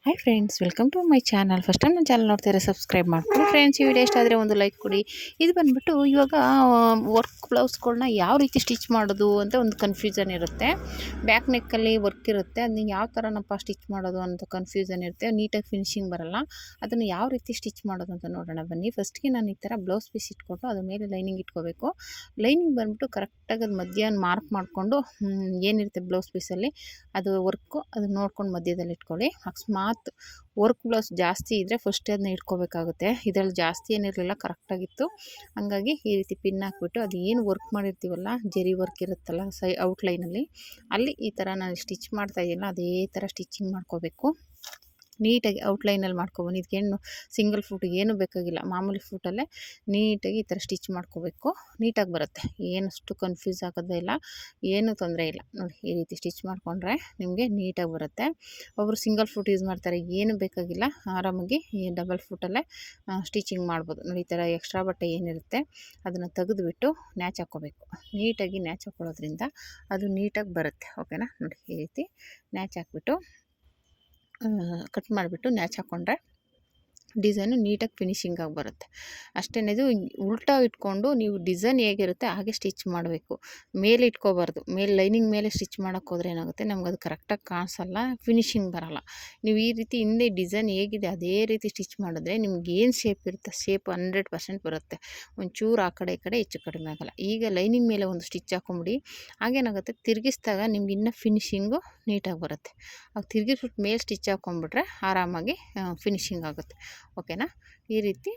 Hi friends, welcome to my channel. First time ನನ್ನ channel ನೋಡ್ತಿದ್ರೆ subscribe ಮಾಡ್ಕೊಳ್ಳಿ friends. ಈ ವಿಡಿಯೋ ಇಷ್ಟ ಆದರೆ ಒಂದು ಲೈಕ್ ಕೊಡಿ. ಇದು ಬಂದುಬಿಟ್ಟು ಇವಾಗ ವರ್ಕ್ ಬ್ಲೌಸ್ಗಳನ್ನ ಯಾವ ರೀತಿ ಸ್ಟಿಚ್ ಮಾಡೋದು ಅಂತ ಒಂದು ಕನ್ಫ್ಯೂಷನ್ ಇರುತ್ತೆ. ಬ್ಯಾಕ್ ನೆಕ್ಕಲ್ಲಿ ವರ್ಕ್ ಇರುತ್ತೆ, ಅದನ್ನ ಯಾವ ಥರನಪ್ಪ ಸ್ಟಿಚ್ ಮಾಡೋದು ಅಂತ ಕನ್ಫ್ಯೂಷನ್ ಇರುತ್ತೆ. ನೀಟಾಗಿ ಫಿನಿಶಿಂಗ್ ಬರೋಲ್ಲ. ಅದನ್ನು ಯಾವ ರೀತಿ ಸ್ಟಿಚ್ ಮಾಡೋದು ಅಂತ ನೋಡೋಣ ಬನ್ನಿ. ಫಸ್ಟ್ಗೆ ನಾನು ಈ ಥರ ಬ್ಲೌಸ್ ಪೀಸ್ ಇಟ್ಕೊಂಡು ಅದ್ರ ಮೇಲೆ ಲೈನಿಂಗ್ ಇಟ್ಕೋಬೇಕು. ಲೈನಿಂಗ್ ಬಂದುಬಿಟ್ಟು ಕರೆಕ್ಟಾಗಿ ಅದು ಮಧ್ಯಾಹ್ನ ಮಾರ್ಕ್ ಮಾಡಿಕೊಂಡು ಏನಿರುತ್ತೆ ಬ್ಲೌಸ್ ಪೀಸಲ್ಲಿ ಅದು ವರ್ಕು ಅದನ್ನ ನೋಡ್ಕೊಂಡು ಮಧ್ಯದಲ್ಲಿ ಇಟ್ಕೊಳ್ಳಿ. ಅಕಸ್ಮಾತ್ ವರ್ಕ್ ಬ್ಲೌಸ್ ಜಾಸ್ತಿ ಇದ್ದರೆ ಫಸ್ಟ್ ಅದನ್ನ ಇಟ್ಕೋಬೇಕಾಗುತ್ತೆ. ಇದರಲ್ಲಿ ಜಾಸ್ತಿ ಏನಿರಲಿಲ್ಲ, ಕರೆಕ್ಟಾಗಿತ್ತು. ಹಂಗಾಗಿ ಈ ರೀತಿ ಪಿನ್ ಹಾಕ್ಬಿಟ್ಟು ಅದು ಏನು ವರ್ಕ್ ಮಾಡಿರ್ತೀವಲ್ಲ, ಜರಿ ವರ್ಕ್ ಇರುತ್ತಲ್ಲ ಔಟ್ಲೈನಲ್ಲಿ, ಅಲ್ಲಿ ಈ ಥರ ನಾನು ಸ್ಟಿಚ್ ಮಾಡ್ತಾಯಿದ್ದೀನಲ್ಲ ಅದೇ ಥರ ಸ್ಟಿಚಿಂಗ್ ಮಾಡ್ಕೋಬೇಕು. ನೀಟಾಗಿ ಔಟ್ಲೈನಲ್ಲಿ ಮಾಡ್ಕೊಬನ್ನಿ. ಇದಕ್ಕೇನು ಸಿಂಗಲ್ ಫೂಟಿಗೆ ಏನೂ ಬೇಕಾಗಿಲ್ಲ, ಮಾಮೂಲಿ ಫೂಟಲ್ಲೇ ನೀಟಾಗಿ ಈ ಥರ ಸ್ಟಿಚ್ ಮಾಡ್ಕೋಬೇಕು. ನೀಟಾಗಿ ಬರುತ್ತೆ, ಏನಷ್ಟು ಕನ್ಫ್ಯೂಸ್ ಆಗೋದೇ ಇಲ್ಲ, ಏನೂ ತೊಂದರೆ ಇಲ್ಲ. ನೋಡಿ, ಈ ರೀತಿ ಸ್ಟಿಚ್ ಮಾಡಿಕೊಂಡ್ರೆ ನಿಮಗೆ ನೀಟಾಗಿ ಬರುತ್ತೆ. ಒಬ್ಬರು ಸಿಂಗಲ್ ಫೂಟ್ ಯೂಸ್ ಮಾಡ್ತಾರೆ, ಏನೂ ಬೇಕಾಗಿಲ್ಲ, ಆರಾಮಾಗಿ ಈ ಡಬಲ್ ಫೂಟಲ್ಲೇ ಸ್ಟಿಚಿಂಗ್ ಮಾಡ್ಬೋದು. ನೋಡಿ, ಈ ಥರ ಎಕ್ಸ್ಟ್ರಾ ಬಟ್ಟೆ ಏನಿರುತ್ತೆ ಅದನ್ನು ತೆಗೆದುಬಿಟ್ಟು ನ್ಯಾಚ್ ಹಾಕ್ಕೋಬೇಕು. ನೀಟಾಗಿ ನ್ಯಾಚ್ ಹಾಕ್ಕೊಳ್ಳೋದ್ರಿಂದ ಅದು ನೀಟಾಗಿ ಬರುತ್ತೆ. ಓಕೆನಾ? ನೋಡಿ, ಈ ರೀತಿ ನ್ಯಾಚ್ ಹಾಕ್ಬಿಟ್ಟು ಕಟ್ ಮಾಡಿಬಿಟ್ಟು ನ್ಯಾಚ್ ಹಾಕ್ಕೊಂಡ್ರೆ ಡಿಸೈನು ನೀಟಾಗಿ ಫಿನಿಶಿಂಗ್ ಆಗಿ ಬರುತ್ತೆ. ಅಷ್ಟೇ. ಇದು ಉಲ್ಟಾ ಇಟ್ಕೊಂಡು ನೀವು ಡಿಸೈನ್ ಹೇಗಿರುತ್ತೆ ಹಾಗೆ ಸ್ಟಿಚ್ ಮಾಡಬೇಕು, ಮೇಲೆ ಇಟ್ಕೋಬಾರ್ದು. ಮೇಲೆ ಲೈನಿಂಗ್ ಮೇಲೆ ಸ್ಟಿಚ್ ಮಾಡೋಕ್ಕೆ ಹೋದರೆ ಏನಾಗುತ್ತೆ, ನಮ್ಗೆ ಅದು ಕರೆಕ್ಟಾಗಿ ಕಾಣಿಸಲ್ಲ, ಫಿನಿಶಿಂಗ್ ಬರೋಲ್ಲ. ನೀವು ಈ ರೀತಿ ಹಿಂದೆ ಡಿಸೈನ್ ಹೇಗಿದೆ ಅದೇ ರೀತಿ ಸ್ಟಿಚ್ ಮಾಡಿದ್ರೆ ನಿಮ್ಗೆ ಏನು ಶೇಪ್ ಇರುತ್ತೆ ಶೇಪ್ 100% ಬರುತ್ತೆ. ಒಂಚೂರು ಆ ಕಡೆ ಈ ಕಡೆ ಹೆಚ್ಚು ಕಡಿಮೆ ಆಗೋಲ್ಲ. ಈಗ ಲೈನಿಂಗ್ ಮೇಲೆ ಒಂದು ಸ್ಟಿಚ್ ಹಾಕೊಂಬಿಡಿ, ಹಾಗೇನಾಗುತ್ತೆ ತಿರುಗಿಸಿದಾಗ ನಿಮ್ಗೆ ಇನ್ನೂ ಫಿನಿಶಿಂಗು ನೀಟಾಗಿ ಬರುತ್ತೆ. ಆಗ ತಿರುಗಿಸ್ಬಿಟ್ಟು ಮೇಲೆ ಸ್ಟಿಚ್ ಹಾಕ್ಕೊಂಬಿಟ್ರೆ ಆರಾಮಾಗಿ ಫಿನಿಶಿಂಗ್ ಆಗುತ್ತೆ. ಓಕೆನಾ? ಈ ರೀತಿ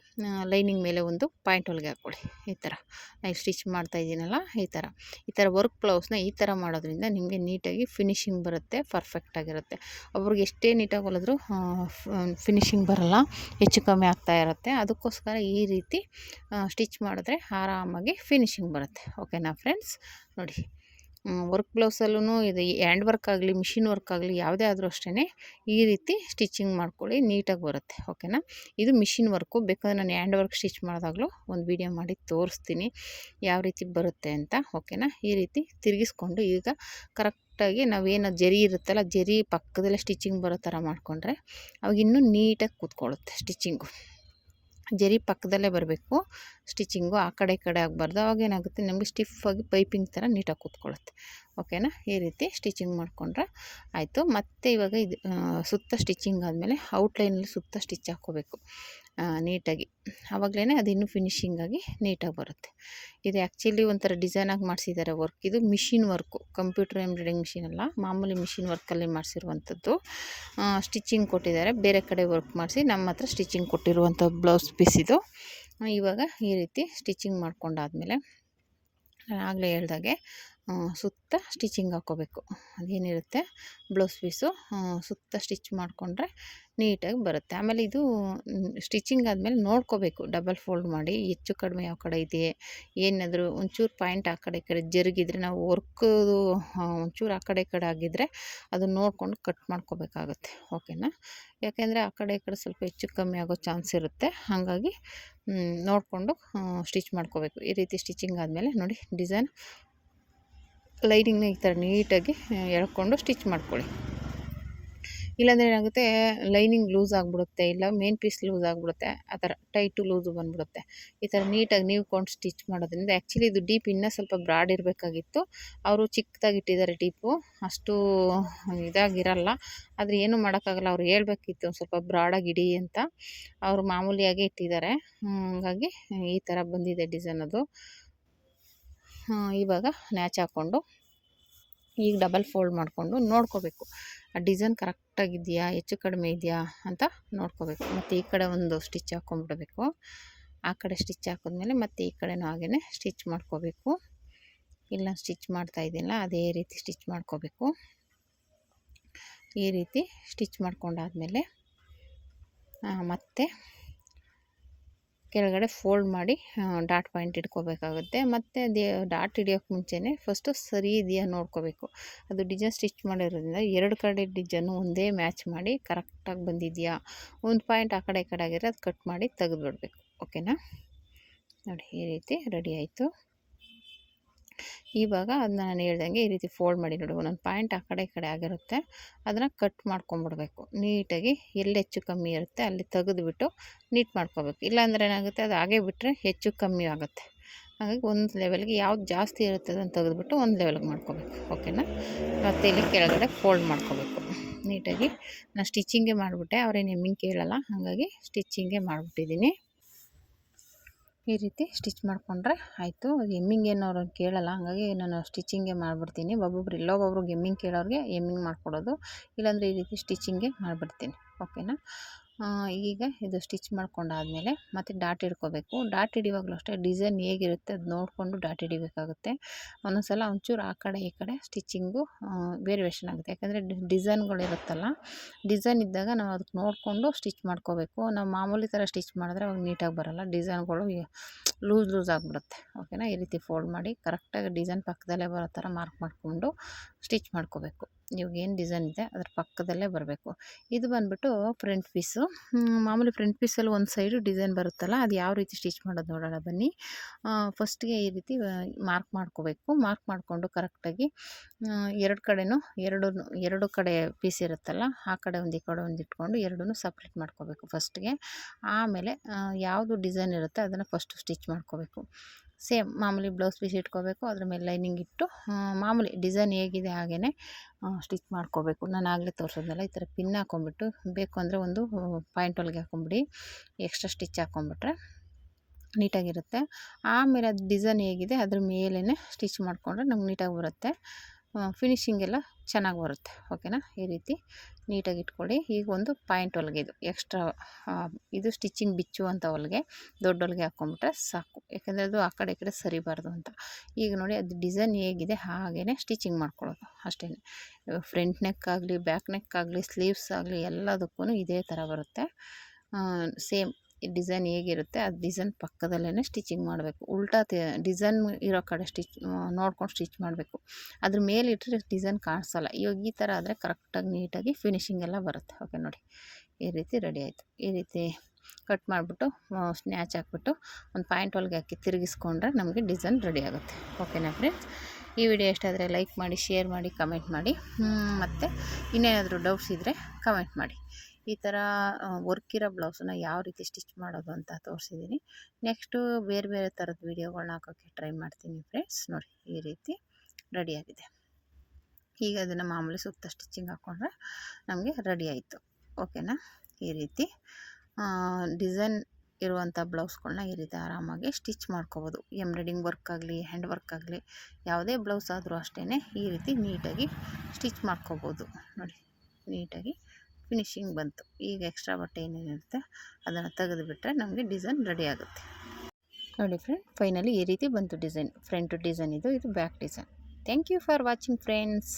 ಲೈನಿಂಗ್ ಮೇಲೆ ಒಂದು ಪಾಯಿಂಟ್ ಹೊಲಿಗೆ ಹಾಕ್ಕೊಳ್ಳಿ. ಈ ಥರ ನಾನು ಸ್ಟಿಚ್ ಮಾಡ್ತಾಯಿದ್ದೀನಲ್ಲ, ಈ ಥರ ವರ್ಕ್ ಬ್ಲೌಸ್ನ ಈ ಥರ ಮಾಡೋದ್ರಿಂದ ನಿಮಗೆ ನೀಟಾಗಿ ಫಿನಿಶಿಂಗ್ ಬರುತ್ತೆ, ಪರ್ಫೆಕ್ಟಾಗಿರುತ್ತೆ. ಒಬ್ರಿಗೆ ಎಷ್ಟೇ ನೀಟಾಗಿ ಹೊಲಿದ್ರೂ ಫಿನಿಶಿಂಗ್ ಬರೋಲ್ಲ, ಹೆಚ್ಚು ಕಮ್ಮಿ ಆಗ್ತಾ ಇರುತ್ತೆ. ಅದಕ್ಕೋಸ್ಕರ ಈ ರೀತಿ ಸ್ಟಿಚ್ ಮಾಡಿದ್ರೆ ಆರಾಮಾಗಿ ಫಿನಿಶಿಂಗ್ ಬರುತ್ತೆ. ಓಕೆನಾ ಫ್ರೆಂಡ್ಸ್? ನೋಡಿ, ವರ್ಕ್ ಬ್ಲೌಸಲ್ಲೂ ಇದು ಹ್ಯಾಂಡ್ ವರ್ಕ್ ಆಗಲಿ ಮಿಷಿನ್ ವರ್ಕ್ ಆಗಲಿ ಯಾವುದೇ ಆದರೂ ಅಷ್ಟೇ ಈ ರೀತಿ ಸ್ಟಿಚಿಂಗ್ ಮಾಡ್ಕೊಳ್ಳಿ, ನೀಟಾಗಿ ಬರುತ್ತೆ. ಓಕೆನಾ? ಇದು ಮಿಷಿನ್ ವರ್ಕು. ಬೇಕಾದ್ರೆ ನಾನು ಹ್ಯಾಂಡ್ ವರ್ಕ್ ಸ್ಟಿಚ್ ಮಾಡಿದಾಗಲೂ ಒಂದು ವಿಡಿಯೋ ಮಾಡಿ ತೋರಿಸ್ತೀನಿ ಯಾವ ರೀತಿ ಬರುತ್ತೆ ಅಂತ. ಓಕೆನಾ? ಈ ರೀತಿ ತಿರುಗಿಸ್ಕೊಂಡು ಈಗ ಕರೆಕ್ಟಾಗಿ ನಾವೇನು ಜರಿ ಇರುತ್ತಲ್ಲ, ಜರಿ ಪಕ್ಕದಲ್ಲೇ ಸ್ಟಿಚಿಂಗ್ ಬರೋ ಥರ ಮಾಡಿಕೊಂಡ್ರೆ ಅವಾಗ ಇನ್ನೂ ನೀಟಾಗಿ ಕೂತ್ಕೊಳ್ಳುತ್ತೆ ಸ್ಟಿಚಿಂಗು. ಜರಿ ಪಕ್ಕದಲ್ಲೇ ಬರಬೇಕು ಸ್ಟಿಚಿಂಗು, ಆ ಕಡೆ ಈ ಕಡೆ ಆಗಬಾರ್ದು. ಅವಾಗೇನಾಗುತ್ತೆ ನಮಗೆ ಸ್ಟಿಫಾಗಿ ಪೈಪಿಂಗ್ ಥರ ನೀಟಾಗಿ ಕೂತ್ಕೊಳ್ಳುತ್ತೆ. ಓಕೆನಾ? ಈ ರೀತಿ ಸ್ಟಿಚಿಂಗ್ ಮಾಡಿಕೊಂಡ್ರೆ ಆಯಿತು. ಮತ್ತು ಇವಾಗ ಇದು ಸುತ್ತ ಸ್ಟಿಚಿಂಗ್ ಆದಮೇಲೆ ಔಟ್ಲೈನಲ್ಲಿ ಸುತ್ತ ಸ್ಟಿಚ್ ಹಾಕ್ಕೋಬೇಕು ನೀಟಾಗಿ. ಆವಾಗಲೇ ಅದು ಇನ್ನೂ ಫಿನಿಶಿಂಗಾಗಿ ನೀಟಾಗಿ ಬರುತ್ತೆ. ಇದು ಆ್ಯಕ್ಚುಲಿ ಒಂಥರ ಡಿಸೈನಾಗಿ ಮಾಡಿಸಿದ್ದಾರೆ ವರ್ಕ್. ಇದು machine work, computer embroidering machine ಅಲ್ಲ, ಮಾಮೂಲಿ ಮಿಷಿನ್ ವರ್ಕಲ್ಲಿ ಮಾಡಿಸಿರುವಂಥದ್ದು. ಸ್ಟಿಚಿಂಗ್ ಕೊಟ್ಟಿದ್ದಾರೆ, ಬೇರೆ ಕಡೆ ವರ್ಕ್ ಮಾಡಿಸಿ ನಮ್ಮ ಹತ್ರ ಸ್ಟಿಚಿಂಗ್ ಕೊಟ್ಟಿರುವಂಥ ಬ್ಲೌಸ್ ಪೀಸ್ ಇದು. ಇವಾಗ ಈ ರೀತಿ ಸ್ಟಿಚಿಂಗ್ ಮಾಡ್ಕೊಂಡಾದಮೇಲೆ ನಾನು ಆಗಲೇ ಹೇಳ್ದಾಗೆ ಸುತ್ತ ಸ್ಟಿಚಿಂಗ್ ಹಾಕ್ಕೋಬೇಕು. ಅದೇನಿರುತ್ತೆ ಬ್ಲೌಸ್ ಪೀಸು ಸುತ್ತ ಸ್ಟಿಚ್ ಮಾಡಿಕೊಂಡ್ರೆ ನೀಟಾಗಿ ಬರುತ್ತೆ. ಆಮೇಲೆ ಇದು ಸ್ಟಿಚಿಂಗ್ ಆದಮೇಲೆ ನೋಡ್ಕೋಬೇಕು, ಡಬಲ್ ಫೋಲ್ಡ್ ಮಾಡಿ ಹೆಚ್ಚು ಕಡಿಮೆ ಯಾವ ಕಡೆ ಇದೆ, ಏನಾದರೂ ಒಂಚೂರು ಪಾಯಿಂಟ್ ಆ ಕಡೆ ಈ ಕಡೆ ಜರುಗಿದ್ರೆ, ನಾವು ವರ್ಕದು ಒಂಚೂರು ಆ ಕಡೆ ಈ ಕಡೆ ಆಗಿದ್ದರೆ ಅದನ್ನ ನೋಡಿಕೊಂಡು ಕಟ್ ಮಾಡ್ಕೋಬೇಕಾಗುತ್ತೆ. ಓಕೆನಾ? ಯಾಕೆಂದರೆ ಆ ಕಡೆ ಈ ಕಡೆ ಸ್ವಲ್ಪ ಹೆಚ್ಚು ಕಮ್ಮಿ ಆಗೋ ಚಾನ್ಸ್ ಇರುತ್ತೆ. ಹಾಗಾಗಿ ನೋಡಿಕೊಂಡು ಸ್ಟಿಚ್ ಮಾಡ್ಕೋಬೇಕು. ಈ ರೀತಿ ಸ್ಟಿಚಿಂಗ್ ಆದಮೇಲೆ ನೋಡಿ, ಡಿಸೈನ್ ಲೈನಿಂಗ್ನ ಈ ಥರ ನೀಟಾಗಿ ಎಳ್ಕೊಂಡು ಸ್ಟಿಚ್ ಮಾಡ್ಕೊಳ್ಳಿ. ಇಲ್ಲಾಂದರೆ ಏನಾಗುತ್ತೆ, ಲೈನಿಂಗ್ ಲೂಸ್ ಆಗಿಬಿಡುತ್ತೆ, ಇಲ್ಲ ಮೇನ್ ಪೀಸ್ ಲೂಸ್ ಆಗಿಬಿಡುತ್ತೆ, ಆ ಥರ ಟೈಟು ಲೂಸು ಬಂದುಬಿಡುತ್ತೆ. ಈ ಥರ ನೀಟಾಗಿ ನೀವ್ಕೊಂಡು ಸ್ಟಿಚ್ ಮಾಡೋದ್ರಿಂದ ಆ್ಯಕ್ಚುಲಿ ಇದು ಡೀಪ್ ಇನ್ನೂ ಸ್ವಲ್ಪ ಬ್ರಾಡ್ ಇರಬೇಕಾಗಿತ್ತು. ಅವರು ಚಿಕ್ಕದಾಗಿ ಇಟ್ಟಿದ್ದಾರೆ ಡೀಪು, ಅಷ್ಟು ಇದಾಗಿರಲ್ಲ. ಆದರೆ ಏನೂ ಮಾಡೋಕ್ಕಾಗಲ್ಲ, ಅವ್ರು ಹೇಳ್ಬೇಕಿತ್ತು ಒಂದು ಸ್ವಲ್ಪ ಬ್ರಾಡಾಗಿ ಇಡಿ ಅಂತ. ಅವರು ಮಾಮೂಲಿಯಾಗಿ ಇಟ್ಟಿದ್ದಾರೆ, ಹಾಗಾಗಿ ಈ ಥರ ಬಂದಿದೆ ಡಿಸೈನ್ ಅದು. ಇವಾಗ ನ್ಯಾಚ್ ಹಾಕ್ಕೊಂಡು ಈಗ ಡಬಲ್ ಫೋಲ್ಡ್ ಮಾಡಿಕೊಂಡು ನೋಡ್ಕೋಬೇಕು, ಆ ಡಿಸೈನ್ ಕರೆಕ್ಟಾಗಿದೆಯಾ, ಹೆಚ್ಚು ಕಡಿಮೆ ಇದೆಯಾ ಅಂತ ನೋಡ್ಕೋಬೇಕು. ಮತ್ತು ಈ ಕಡೆ ಒಂದು ಸ್ಟಿಚ್ ಹಾಕ್ಕೊಂಬಿಡಬೇಕು. ಆ ಕಡೆ ಸ್ಟಿಚ್ ಹಾಕಿದ್ಮೇಲೆ ಮತ್ತು ಈ ಕಡೆನೂ ಹಾಗೇ ಸ್ಟಿಚ್ ಮಾಡ್ಕೋಬೇಕು. ಇಲ್ಲ ಸ್ಟಿಚ್ ಮಾಡ್ತಾಯಿದ್ದೀನಲ್ಲ ಅದೇ ರೀತಿ ಸ್ಟಿಚ್ ಮಾಡ್ಕೋಬೇಕು. ಈ ರೀತಿ ಸ್ಟಿಚ್ ಮಾಡ್ಕೊಂಡಾದಮೇಲೆ ಮತ್ತೆ ಕೆಳಗಡೆ ಫೋಲ್ಡ್ ಮಾಡಿ ಡಾಟ್ ಪಾಯಿಂಟ್ ಇಟ್ಕೋಬೇಕಾಗುತ್ತೆ. ಮತ್ತು ಡಾಟ್ ಹಿಡಿಯೋಕ್ಕೆ ಮುಂಚೆನೇ ಫಸ್ಟು ಸರಿ ಇದೆಯಾ ನೋಡ್ಕೋಬೇಕು. ಅದು ಡಿಸೈನ್ ಸ್ಟಿಚ್ ಮಾಡಿರೋದ್ರಿಂದ ಎರಡು ಕಡೆ ಡಿಸೈನು ಒಂದೇ ಮ್ಯಾಚ್ ಮಾಡಿ ಕರೆಕ್ಟಾಗಿ ಬಂದಿದೆಯಾ, ಒಂದು ಪಾಯಿಂಟ್ ಆ ಕಡೆ ಈ ಕಡೆ ಆಗಿದ್ರೆ ಅದು ಕಟ್ ಮಾಡಿ ತೆಗೆದುಬಿಡ್ಬೇಕು. ಓಕೆನಾ? ನೋಡಿ, ಈ ರೀತಿ ರೆಡಿ ಆಯಿತು. ಇವಾಗ ಅದನ್ನ ನಾನು ಹೇಳ್ದಂಗೆ ಈ ರೀತಿ ಫೋಲ್ಡ್ ಮಾಡಿ ನೋಡಿ, ಒಂದೊಂದು ಪಾಯಿಂಟ್ ಆ ಕಡೆ ಈ ಕಡೆ ಆಗಿರುತ್ತೆ, ಅದನ್ನು ಕಟ್ ಮಾಡ್ಕೊಂಬಿಡ್ಬೇಕು ನೀಟಾಗಿ. ಎಲ್ಲಿ ಹೆಚ್ಚು ಕಮ್ಮಿ ಇರುತ್ತೆ ಅಲ್ಲಿ ತೆಗೆದುಬಿಟ್ಟು ನೀಟ್ ಮಾಡ್ಕೋಬೇಕು. ಇಲ್ಲಾಂದರೆ ಏನಾಗುತ್ತೆ, ಅದು ಹಾಗೆ ಬಿಟ್ಟರೆ ಹೆಚ್ಚು ಕಮ್ಮಿ ಆಗುತ್ತೆ. ಹಾಗಾಗಿ ಒಂದು ಲೆವೆಲ್ಗೆ ಯಾವ್ದು ಜಾಸ್ತಿ ಇರುತ್ತೆ ಅದನ್ನು ತೆಗೆದುಬಿಟ್ಟು ಒಂದು ಲೆವೆಲ್ಗೆ ಮಾಡ್ಕೋಬೇಕು. ಓಕೆನಾ. ಮತ್ತು ಇಲ್ಲಿ ಕೆಳಗಡೆ ಫೋಲ್ಡ್ ಮಾಡ್ಕೋಬೇಕು ನೀಟಾಗಿ. ನಾನು ಸ್ಟಿಚಿಂಗೇ ಮಾಡಿಬಿಟ್ಟೆ, ಅವ್ರೇನು ಎಮ್ಮಿಂಗ್ ಕೇಳಲ್ಲ, ಹಾಗಾಗಿ ಸ್ಟಿಚಿಂಗೇ ಮಾಡಿಬಿಟ್ಟಿದ್ದೀನಿ. ಈ ರೀತಿ ಸ್ಟಿಚ್ ಮಾಡಿಕೊಂಡ್ರೆ ಆಯಿತು. ಎಮ್ಮಿಂಗ್ ಏನು ಅವ್ರು ಕೇಳಲ್ಲ, ಹಾಗಾಗಿ ನಾನು ಸ್ಟಿಚಿಂಗೇ ಮಾಡಿಬಿಡ್ತೀನಿ. ಒಬ್ಬೊಬ್ರು ಒಬ್ಬೊಬ್ರಿಗೆ ಎಮ್ಮಿಂಗ್ ಕೇಳೋರಿಗೆ ಎಮ್ಮಿಂಗ್ ಮಾಡಿಕೊಡೋದು, ಇಲ್ಲಾಂದರೆ ಈ ರೀತಿ ಸ್ಟಿಚಿಂಗೇ ಮಾಡಿಬಿಡ್ತೀನಿ. ಓಕೆನಾ. ಈಗ ಇದು ಸ್ಟಿಚ್ ಮಾಡ್ಕೊಂಡಾದಮೇಲೆ ಮತ್ತು ಡಾಟ್ ಹಿಡ್ಕೋಬೇಕು. ಡಾಟ್ ಹಿಡಿಯುವಾಗಲೂ ಅಷ್ಟೇ ಡಿಸೈನ್ ಹೇಗಿರುತ್ತೆ ಅದು ನೋಡಿಕೊಂಡು ಡಾಟ್ ಹಿಡಿಬೇಕಾಗುತ್ತೆ. ಒಂದೊಂದು ಸಲ ಒಂಚೂರು ಆ ಕಡೆ ಈ ಕಡೆ ಸ್ಟಿಚಿಂಗು ವೇರಿಯೇಷನ್ ಆಗುತ್ತೆ. ಯಾಕಂದರೆ ಡಿಸೈನ್ಗಳಿರುತ್ತಲ್ಲ, ಡಿಸೈನ್ ಇದ್ದಾಗ ನಾವು ಅದಕ್ಕೆ ನೋಡಿಕೊಂಡು ಸ್ಟಿಚ್ ಮಾಡ್ಕೋಬೇಕು. ನಾವು ಮಾಮೂಲಿ ಥರ ಸ್ಟಿಚ್ ಮಾಡಿದ್ರೆ ಅವಾಗ ನೀಟಾಗಿ ಬರೋಲ್ಲ, ಡಿಸೈನ್ಗಳು ಲೂಸ್ ಆಗಿಬಿಡುತ್ತೆ. ಓಕೆನಾ. ಈ ರೀತಿ ಫೋಲ್ಡ್ ಮಾಡಿ ಕರೆಕ್ಟಾಗಿ ಡಿಸೈನ್ ಪಕ್ಕದಲ್ಲೇ ಬರೋ ಥರ ಮಾರ್ಕ್ ಮಾಡಿಕೊಂಡು ಸ್ಟಿಚ್ ಮಾಡ್ಕೋಬೇಕು. ಇವಾಗ ಏನು ಡಿಸೈನ್ ಇದೆ ಅದ್ರ ಪಕ್ಕದಲ್ಲೇ ಬರಬೇಕು. ಇದು ಬಂದುಬಿಟ್ಟು ಫ್ರಂಟ್ ಪೀಸು. ಮಾಮೂಲಿ ಫ್ರಂಟ್ ಪೀಸಲ್ಲಿ ಒಂದು ಸೈಡು ಡಿಸೈನ್ ಬರುತ್ತಲ್ಲ, ಅದು ಯಾವ ರೀತಿ ಸ್ಟಿಚ್ ಮಾಡೋದು ನೋಡೋಣ ಬನ್ನಿ. ಫಸ್ಟಿಗೆ ಈ ರೀತಿ ಮಾರ್ಕ್ ಮಾಡ್ಕೋಬೇಕು. ಮಾರ್ಕ್ ಮಾಡಿಕೊಂಡು ಕರೆಕ್ಟಾಗಿ ಎರಡು ಕಡೆನೂ ಎರಡು ಕಡೆ ಪೀಸ್ ಇರುತ್ತಲ್ಲ, ಆ ಕಡೆ ಒಂದು ಈ ಕಡೆ ಒಂದು ಇಟ್ಕೊಂಡು ಎರಡೂ ಸಪ್ರೇಟ್ ಮಾಡ್ಕೋಬೇಕು ಫಸ್ಟ್ಗೆ. ಆಮೇಲೆ ಯಾವುದು ಡಿಸೈನ್ ಇರುತ್ತೆ ಅದನ್ನು ಫಸ್ಟು ಸ್ಟಿಚ್ ಮಾಡ್ಕೋಬೇಕು. ಸೇಮ್ ಮಾಮೂಲಿ ಬ್ಲೌಸ್ ಪೀಸ್ ಇಟ್ಕೋಬೇಕು, ಅದ್ರ ಮೇಲೆ ಲೈನಿಂಗ್ ಇಟ್ಟು ಮಾಮೂಲಿ ಡಿಸೈನ್ ಹೇಗಿದೆ ಹಾಗೇ ಸ್ಟಿಚ್ ಮಾಡ್ಕೋಬೇಕು. ನಾನು ಆಗಲೇ ತೋರಿಸೋದಲ್ಲ, ಈ ಥರ ಪಿನ್ ಹಾಕ್ಕೊಂಬಿಟ್ಟು, ಬೇಕು ಅಂದರೆ ಒಂದು ಪಾಯಿಂಟ್ ಹೊಲಿಗೆ ಹಾಕ್ಕೊಂಬಿಡಿ, ಎಕ್ಸ್ಟ್ರಾ ಸ್ಟಿಚ್ ಹಾಕ್ಕೊಂಬಿಟ್ರೆ ನೀಟಾಗಿರುತ್ತೆ. ಆಮೇಲೆ ಅದು ಡಿಸೈನ್ ಹೇಗಿದೆ ಅದ್ರ ಮೇಲೇ ಸ್ಟಿಚ್ ಮಾಡಿಕೊಂಡ್ರೆ ನಮ್ಗೆ ನೀಟಾಗಿ ಬರುತ್ತೆ. ಫಿನಿಶಿಂಗ್ ಎಲ್ಲ ಚೆನ್ನಾಗಿ ಬರುತ್ತೆ. ಓಕೆನಾ. ಈ ರೀತಿ ನೀಟಾಗಿ ಇಟ್ಕೊಳ್ಳಿ. ಈಗ ಒಂದು ಪಾಯಿಂಟ್ ಹೊಲಿಗೆ, ಇದು ಎಕ್ಸ್ಟ್ರಾ ಇದು ಸ್ಟಿಚಿಂಗ್ ಬಿಚ್ಚುವಂಥ ಹೊಲಿಗೆ, ದೊಡ್ಡ ಹೊಲಿಗೆ ಹಾಕ್ಕೊಂಬಿಟ್ರೆ ಸಾಕು. ಯಾಕಂದರೆ ಅದು ಆ ಕಡೆ ಈ ಕಡೆ ಸರಿಬಾರ್ದು ಅಂತ. ಈಗ ನೋಡಿ ಅದು ಡಿಸೈನ್ ಹೇಗಿದೆ ಹಾಗೇ ಸ್ಟಿಚಿಂಗ್ ಮಾಡ್ಕೊಳ್ಳೋದು ಅಷ್ಟೇ. ಫ್ರಂಟ್ ನೆಕ್ ಆಗಲಿ, ಬ್ಯಾಕ್ ನೆಕ್ ಆಗಲಿ, ಸ್ಲೀವ್ಸ್ ಆಗಲಿ ಎಲ್ಲದಕ್ಕೂ ಇದೇ ಥರ ಬರುತ್ತೆ. ಸೇಮ್ ಡಿಸೈನ್ ಹೇಗಿರುತ್ತೆ ಅದು ಡಿಸೈನ್ ಪಕ್ಕದಲ್ಲೇ ಸ್ಟಿಚಿಂಗ್ ಮಾಡಬೇಕು. ಉಲ್ಟಾ ಡಿಸೈನ್ ಇರೋ ಕಡೆ ನೋಡ್ಕೊಂಡು ಸ್ಟಿಚ್ ಮಾಡಬೇಕು. ಅದ್ರ ಮೇಲೆ ಇಟ್ಟರೆ ಡಿಸೈನ್ ಕಾಣಿಸಲ್ಲ. ಇವಾಗ ಈ ಥರ ಆದರೆ ಕರೆಕ್ಟಾಗಿ ನೀಟಾಗಿ ಫಿನಿಶಿಂಗ್ ಎಲ್ಲ ಬರುತ್ತೆ. ಓಕೆ ನೋಡಿ, ಈ ರೀತಿ ರೆಡಿ ಆಯಿತು. ಈ ರೀತಿ ಕಟ್ ಮಾಡಿಬಿಟ್ಟು ಸ್ನ್ಯಾಚ್ ಹಾಕ್ಬಿಟ್ಟು ಒಂದು ಪಾಯಿಂಟ್ ಹೊಲಿಗೆ ಹಾಕಿ ತಿರುಗಿಸ್ಕೊಂಡ್ರೆ ನಮಗೆ ಡಿಸೈನ್ ರೆಡಿ ಆಗುತ್ತೆ. ಓಕೆನಾ ಫ್ರೆಂಡ್ಸ್. ಈ ವಿಡಿಯೋ ಇಷ್ಟಾದರೆ ಲೈಕ್ ಮಾಡಿ, ಶೇರ್ ಮಾಡಿ, ಕಮೆಂಟ್ ಮಾಡಿ. ಮತ್ತು ಇನ್ನೇನಾದರೂ ಡೌಟ್ಸ್ ಇದ್ದರೆ ಕಮೆಂಟ್ ಮಾಡಿ. ಈ ಥರ ವರ್ಕ್ ಇರೋ ಬ್ಲೌಸನ್ನ ಯಾವ ರೀತಿ ಸ್ಟಿಚ್ ಮಾಡೋದು ಅಂತ ತೋರಿಸಿದ್ದೀನಿ. ನೆಕ್ಸ್ಟು ಬೇರೆ ಬೇರೆ ಥರದ ವೀಡಿಯೋಗಳನ್ನ ಹಾಕೋಕ್ಕೆ ಟ್ರೈ ಮಾಡ್ತೀನಿ ಫ್ರೆಂಡ್ಸ್. ನೋಡಿ ಈ ರೀತಿ ರೆಡಿಯಾಗಿದೆ. ಈಗ ಅದನ್ನು ಮಾಮೂಲಿ ಸುತ್ತ ಸ್ಟಿಚಿಂಗ್ ಹಾಕ್ಕೊಂಡ್ರೆ ನಮಗೆ ರೆಡಿ ಆಯಿತು. ಓಕೆನಾ. ಈ ರೀತಿ ಡಿಸೈನ್ ಇರುವಂಥ ಬ್ಲೌಸ್ಗಳನ್ನ ಈ ರೀತಿ ಆರಾಮಾಗಿ ಸ್ಟಿಚ್ ಮಾಡ್ಕೋಬೋದು. ಎಂಬ್ರಾಯ್ಡಿಂಗ್ ವರ್ಕ್ ಆಗಲಿ, ಹ್ಯಾಂಡ್ ವರ್ಕ್ ಆಗಲಿ, ಯಾವುದೇ ಬ್ಲೌಸ್ ಆದರೂ ಅಷ್ಟೇ ಈ ರೀತಿ ನೀಟಾಗಿ ಸ್ಟಿಚ್ ಮಾಡ್ಕೋಬೋದು. ನೋಡಿ ನೀಟಾಗಿ ಫಿನಿಶಿಂಗ್ ಬಂತು. ಈಗ ಎಕ್ಸ್ಟ್ರಾ ಬಟ್ಟೆ ಏನೇನಿರುತ್ತೆ ಅದನ್ನು ತೆಗೆದುಬಿಟ್ರೆ ನಮಗೆ ಡಿಸೈನ್ ರೆಡಿ ಆಗುತ್ತೆ. ನೋಡಿ ಫ್ರೆಂಡ್, ಫೈನಲಿ ಈ ರೀತಿ ಬಂತು ಡಿಸೈನ್. ಫ್ರಂಟ್ ಡಿಸೈನ್ ಇದು back design. Thank you for watching friends.